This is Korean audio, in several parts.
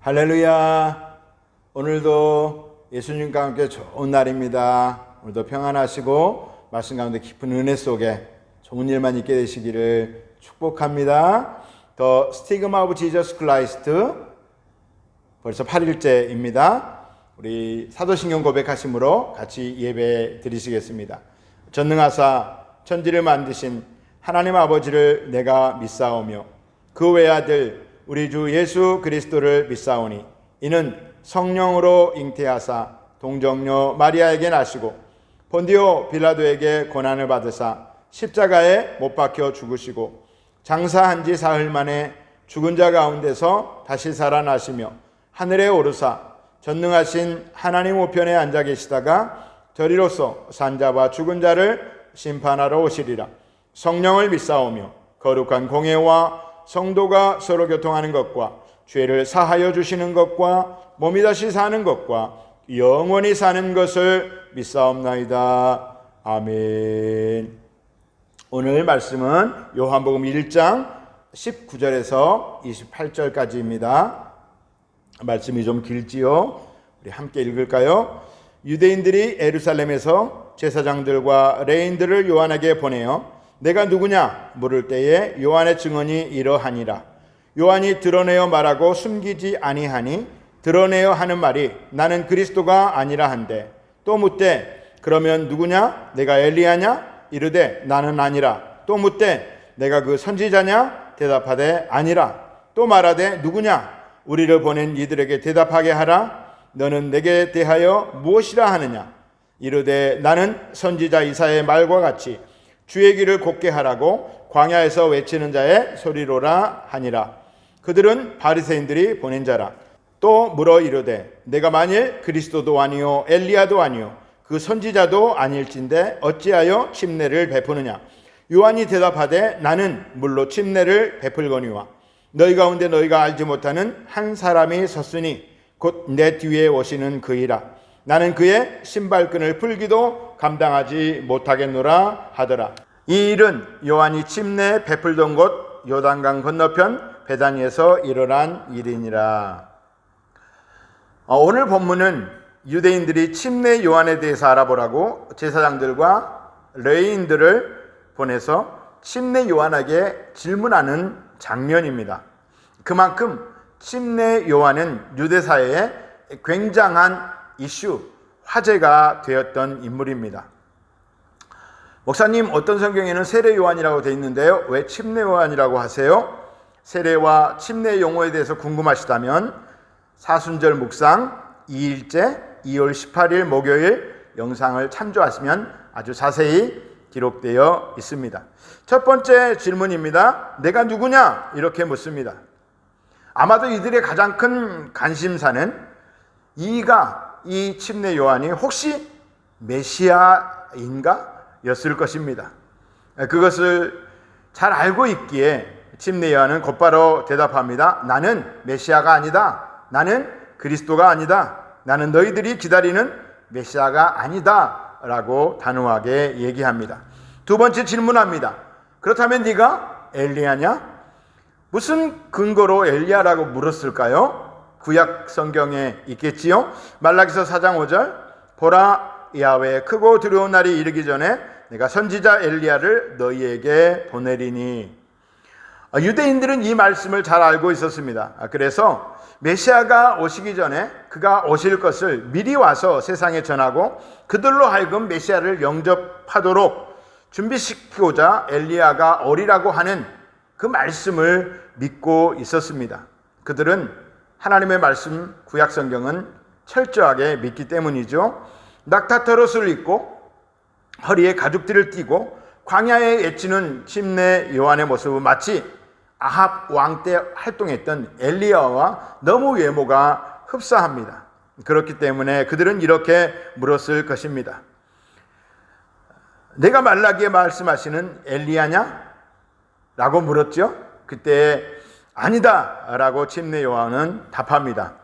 할렐루야. 오늘도 예수님과 함께 좋은 날입니다. 오늘도 평안하시고 말씀 가운데 깊은 은혜 속에 좋은 일만 있게 되시기를 축복합니다. The Stigma of Jesus Christ, 벌써 8일째입니다. 우리 사도신경 고백하심으로 같이 예배 드리시겠습니다. 전능하사 천지를 만드신 하나님 아버지를 내가 믿사오며 그 외아들 우리 주 예수 그리스도를 믿사오니 이는 성령으로 잉태하사 동정녀 마리아에게 나시고 본디오 빌라도에게 고난을 받으사 십자가에 못 박혀 죽으시고 장사한 지 사흘 만에 죽은 자 가운데서 다시 살아나시며 하늘에 오르사 전능하신 하나님 우편에 앉아 계시다가 저리로서 산자와 죽은 자를 심판하러 오시리라. 성령을 믿사오며 거룩한 공회와 성도가 서로 교통하는 것과 죄를 사하여 주시는 것과 몸이 다시 사는 것과 영원히 사는 것을 믿사옵나이다. 아멘. 오늘 말씀은 요한복음 1장 19절에서 28절까지입니다. 말씀이 좀 길지요. 우리 함께 읽을까요? 유대인들이 예루살렘에서 제사장들과 레인들을 요한에게 보내어 내가 누구냐 물을 때에 요한의 증언이 이러하니라. 요한이 드러내어 말하고 숨기지 아니하니 드러내어 하는 말이 나는 그리스도가 아니라 한데 또 묻되 그러면 누구냐 내가 엘리야냐 이르되 나는 아니라 또 묻되 내가 그 선지자냐 대답하되 아니라 또 말하되 누구냐 우리를 보낸 이들에게 대답하게 하라. 너는 내게 대하여 무엇이라 하느냐 이르되 나는 선지자 이사야의 말과 같이 주의 길을 곧게 하라고 광야에서 외치는 자의 소리로라 하니라. 그들은 바리새인들이 보낸 자라. 또 물어 이르되 내가 만일 그리스도도 아니요 엘리야도 아니요 그 선지자도 아닐진데 어찌하여 침례를 베푸느냐. 요한이 대답하되 나는 물로 침례를 베풀거니와 너희 가운데 너희가 알지 못하는 한 사람이 섰으니 곧 내 뒤에 오시는 그이라. 나는 그의 신발끈을 풀기도 감당하지 못하겠노라 하더라. 이 일은 요한이 침례 베풀던 곳 요단강 건너편 베다니에서 일어난 일이니라. 오늘 본문은 유대인들이 침례 요한에 대해서 알아보라고 제사장들과 레위인들을 보내서 침례 요한에게 질문하는 장면입니다. 그만큼 침례 요한은 유대사회에 굉장한 이슈, 화제가 되었던 인물입니다. 목사님, 어떤 성경에는 세례 요한이라고 되어 있는데요, 왜 침례 요한이라고 하세요? 세례와 침례 용어에 대해서 궁금하시다면 사순절 묵상 2일째 2월 18일 목요일 영상을 참조하시면 아주 자세히 기록되어 있습니다. 첫 번째 질문입니다. 내가 누구냐? 이렇게 묻습니다. 아마도 이들의 가장 큰 관심사는 이 침례 요한이 혹시 메시아인가? 였을 것입니다. 그것을 잘 알고 있기에 침례 요한은 곧바로 대답합니다. 나는 메시아가 아니다. 나는 그리스도가 아니다. 나는 너희들이 기다리는 메시아가 아니다. 라고 단호하게 얘기합니다. 두 번째 질문합니다. 그렇다면 네가 엘리야냐? 무슨 근거로 엘리야라고 물었을까요? 구약 성경에 있겠지요. 말라기서 4장 5절 보라 야훼의 크고 두려운 날이 이르기 전에 내가 선지자 엘리야를 너희에게 보내리니. 유대인들은 이 말씀을 잘 알고 있었습니다. 그래서 메시아가 오시기 전에 그가 오실 것을 미리 와서 세상에 전하고 그들로 하여금 메시아를 영접하도록 준비시키고자 엘리야가 오리라고 하는 그 말씀을 믿고 있었습니다. 그들은 하나님의 말씀, 구약 성경은 철저하게 믿기 때문이죠. 낙타터옷을 입고 허리에 가죽띠를 띠고 광야에 외치는 침례 요한의 모습은 마치 아합 왕 때 활동했던 엘리야와 너무 외모가 흡사합니다. 그렇기 때문에 그들은 이렇게 물었을 것입니다. 내가 말라기에 말씀하시는 엘리야냐? 라고 물었죠. 그때 아니다 라고 침례 요한은 답합니다.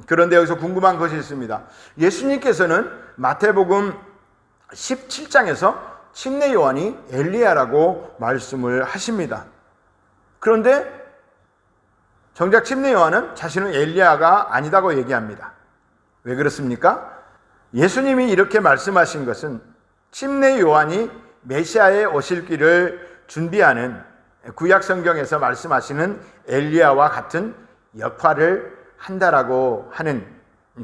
그런데 여기서 궁금한 것이 있습니다. 예수님께서는 마태복음 17장에서 침례 요한이 엘리야라고 말씀을 하십니다. 그런데 정작 침례 요한은 자신은 엘리야가 아니다고 얘기합니다. 왜 그렇습니까? 예수님이 이렇게 말씀하신 것은 침례 요한이 메시아의 오실 길을 준비하는 구약 성경에서 말씀하시는 엘리야와 같은 역할을 한다라고 하는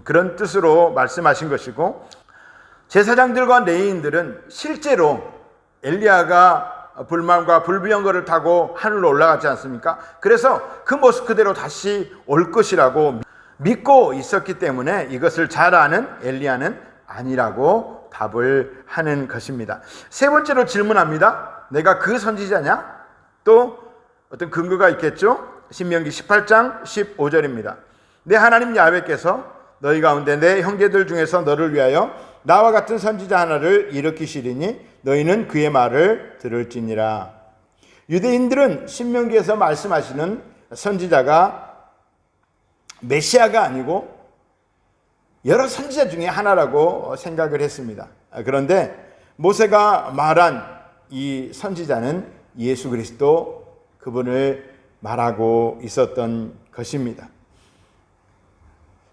그런 뜻으로 말씀하신 것이고, 제사장들과 레위인들은 실제로 엘리야가 불만과 불병거를 타고 하늘로 올라갔지 않습니까? 그래서 그 모습 그대로 다시 올 것이라고 믿고 있었기 때문에 이것을 잘 아는 엘리야는 아니라고 답을 하는 것입니다. 세 번째로 질문합니다. 내가 그 선지자냐? 또 어떤 근거가 있겠죠? 신명기 18장 15절입니다. 내 하나님 야훼께서 너희 가운데 내 형제들 중에서 너를 위하여 나와 같은 선지자 하나를 일으키시리니 너희는 그의 말을 들을지니라. 유대인들은 신명기에서 말씀하시는 선지자가 메시아가 아니고 여러 선지자 중에 하나라고 생각을 했습니다. 그런데 모세가 말한 이 선지자는 예수 그리스도, 그분을 말하고 있었던 것입니다.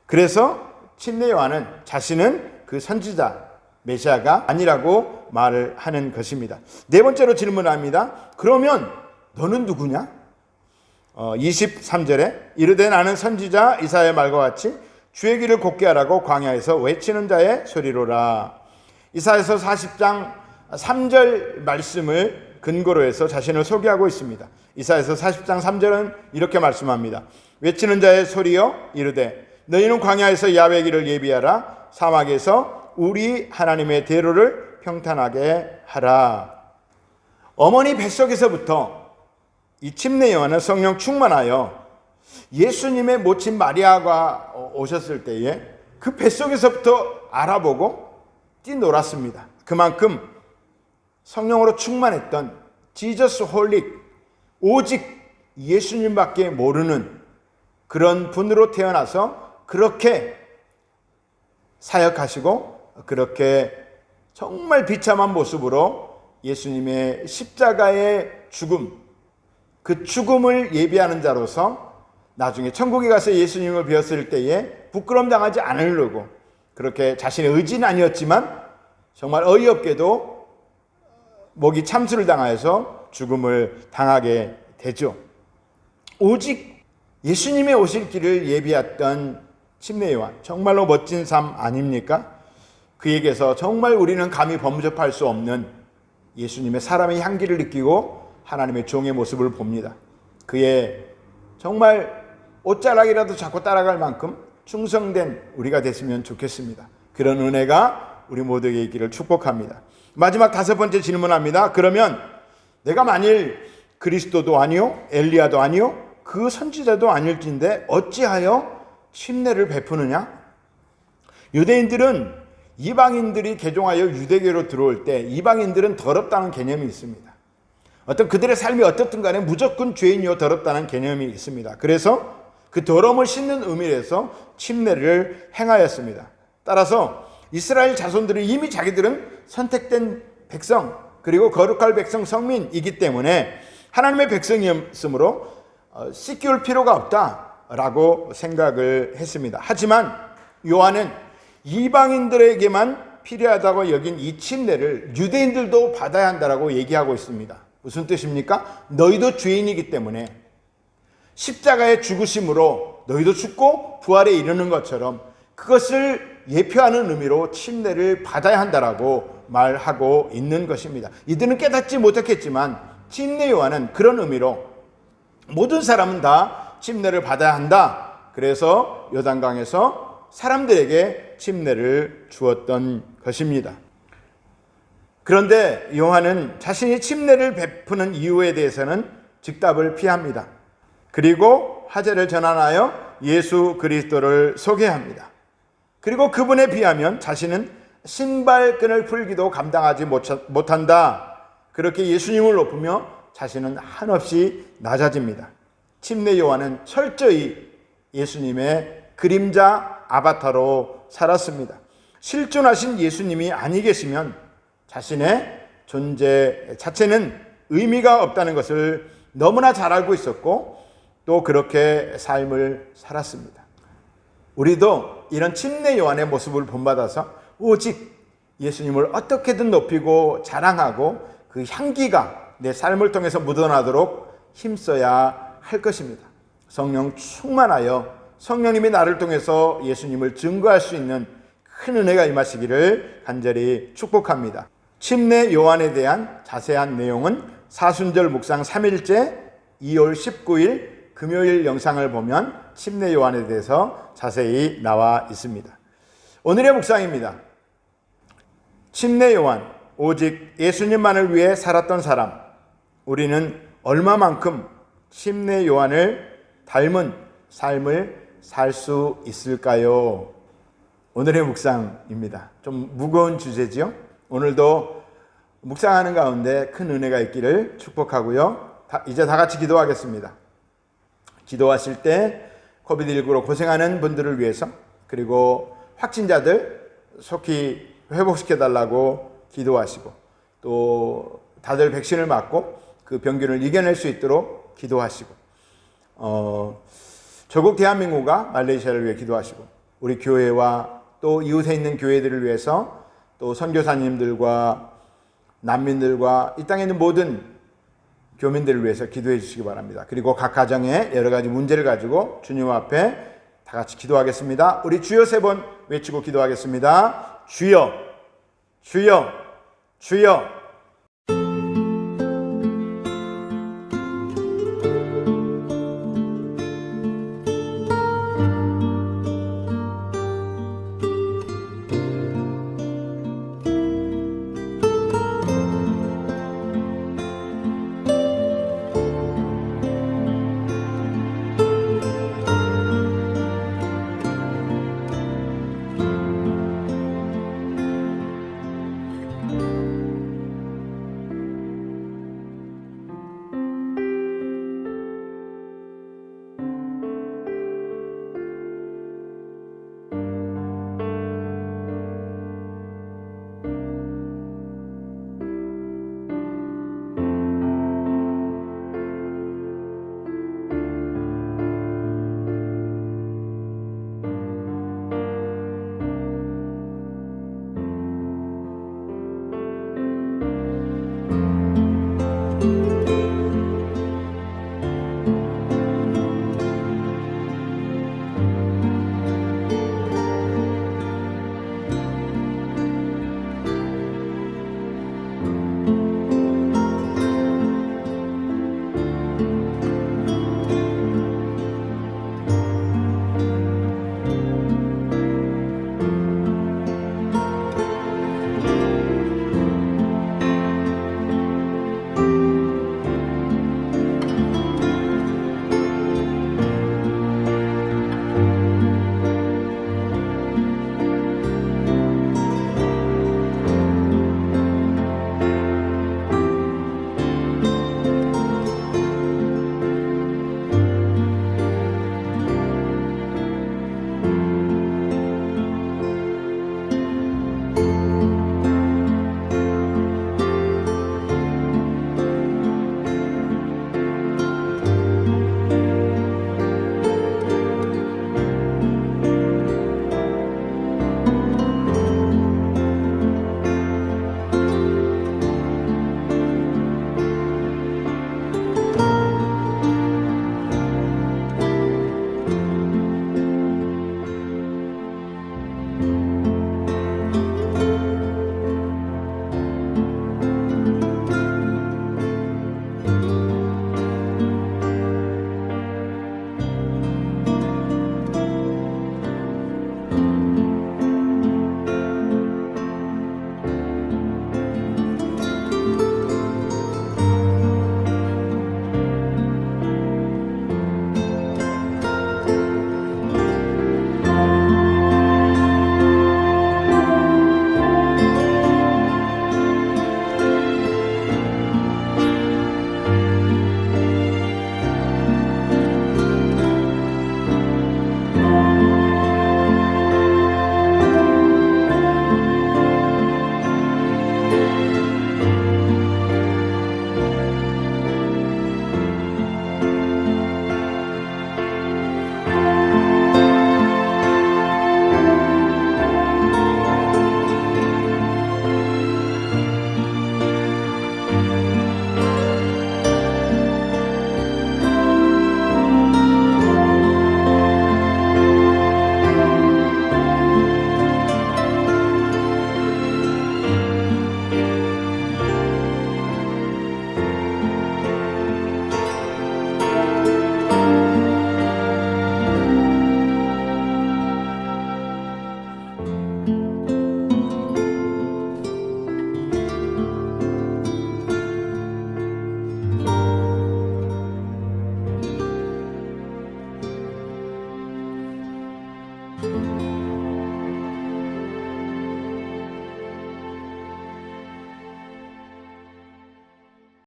그래서 침례 요한은 자신은 그 선지자 메시아가 아니라고 말을 하는 것입니다. 네 번째로 질문합니다. 그러면 너는 누구냐? 23절에 이르되 나는 선지자 이사야의 말과 같이 주의 길을 곧게 하라고 광야에서 외치는 자의 소리로라. 이사야서 40장 3절 말씀을 근거로 해서 자신을 소개하고 있습니다. 이사야서 40장 3절은 이렇게 말씀합니다. 외치는 자의 소리여 이르되 너희는 광야에서 야훼의 길을 예비하라. 사막에서 우리 하나님의 대로를 평탄하게 하라. 어머니 뱃속에서부터 이 침례 요한은 성령 충만하여 예수님의 모친 마리아가 오셨을 때에 그 뱃속에서부터 알아보고 뛰놀았습니다. 그만큼 성령으로 충만했던 지저스 홀릭, 오직 예수님밖에 모르는 그런 분으로 태어나서 그렇게 사역하시고 그렇게 정말 비참한 모습으로 예수님의 십자가의 죽음, 그 죽음을 예비하는 자로서 나중에 천국에 가서 예수님을 뵈었을 때에 부끄러움 당하지 않으려고 그렇게 자신의 의지는 아니었지만 정말 어이없게도 목이 참수를 당하여서 죽음을 당하게 되죠. 오직 예수님의 오실 길을 예비했던 침례 요한, 정말로 멋진 삶 아닙니까? 그에게서 정말 우리는 감히 범접할 수 없는 예수님의 사람의 향기를 느끼고 하나님의 종의 모습을 봅니다. 그의 정말 옷자락이라도 잡고 따라갈 만큼 충성된 우리가 됐으면 좋겠습니다. 그런 은혜가 우리 모두에게 있기를 축복합니다. 마지막 다섯 번째 질문합니다. 그러면 내가 만일 그리스도도 아니요 엘리야도 아니요 그 선지자도 아닐진데 어찌하여 침례를 베푸느냐? 유대인들은 이방인들이 개종하여 유대교로 들어올 때 이방인들은 더럽다는 개념이 있습니다. 어떤 그들의 삶이 어떻든 간에 무조건 죄인이요 더럽다는 개념이 있습니다. 그래서 그 더러움을 씻는 의미에서 침례를 행하였습니다. 따라서 이스라엘 자손들은 이미 자기들은 선택된 백성 그리고 거룩할 백성 성민이기 때문에 하나님의 백성이었으므로 씻기울 필요가 없다라고 생각을 했습니다. 하지만 요한은 이방인들에게만 필요하다고 여긴 이 침례를 유대인들도 받아야 한다라고 얘기하고 있습니다. 무슨 뜻입니까? 너희도 죄인이기 때문에 십자가의 죽으심으로 너희도 죽고 부활에 이르는 것처럼 그것을 예표하는 의미로 침례를 받아야 한다라고 말하고 있는 것입니다. 이들은 깨닫지 못했겠지만 침례 요한은 그런 의미로 모든 사람은 다 침례를 받아야 한다. 그래서 요단강에서 사람들에게 침례를 주었던 것입니다. 그런데 요한은 자신이 침례를 베푸는 이유에 대해서는 즉답을 피합니다. 그리고 화제를 전환하여 예수 그리스도를 소개합니다. 그리고 그분에 비하면 자신은 신발끈을 풀기도 감당하지 못한다. 그렇게 예수님을 높으며 자신은 한없이 낮아집니다. 침례 요한은 철저히 예수님의 그림자 아바타로 살았습니다. 실존하신 예수님이 아니 계시면 자신의 존재 자체는 의미가 없다는 것을 너무나 잘 알고 있었고 또 그렇게 삶을 살았습니다. 우리도 이런 침례 요한의 모습을 본받아서 오직 예수님을 어떻게든 높이고 자랑하고 그 향기가 내 삶을 통해서 묻어나도록 힘써야 할 것입니다. 성령 충만하여 성령님이 나를 통해서 예수님을 증거할 수 있는 큰 은혜가 임하시기를 간절히 축복합니다. 침례 요한에 대한 자세한 내용은 사순절 묵상 3일째 2월 19일 금요일 영상을 보면 침례 요한에 대해서 자세히 나와 있습니다. 오늘의 묵상입니다. 침례 요한, 오직 예수님만을 위해 살았던 사람. 우리는 얼마만큼 침례 요한을 닮은 삶을 살 수 있을까요? 오늘의 묵상입니다. 좀 무거운 주제지요? 오늘도 묵상하는 가운데 큰 은혜가 있기를 축복하고요. 이제 다 같이 기도하겠습니다. 기도하실 때 코비드19로 고생하는 분들을 위해서, 그리고 확진자들 속히 회복시켜달라고 기도하시고, 또 다들 백신을 맞고 그 병균을 이겨낼 수 있도록 기도하시고, 조국 대한민국과 말레이시아를 위해 기도하시고, 우리 교회와 또 이웃에 있는 교회들을 위해서, 또 선교사님들과 난민들과 이 땅에 있는 모든 교민들을 위해서 기도해 주시기 바랍니다. 그리고 각 가정에 여러 가지 문제를 가지고 주님 앞에 다 같이 기도하겠습니다. 우리 주여 3번 외치고 기도하겠습니다. 주여, 주여, 주여.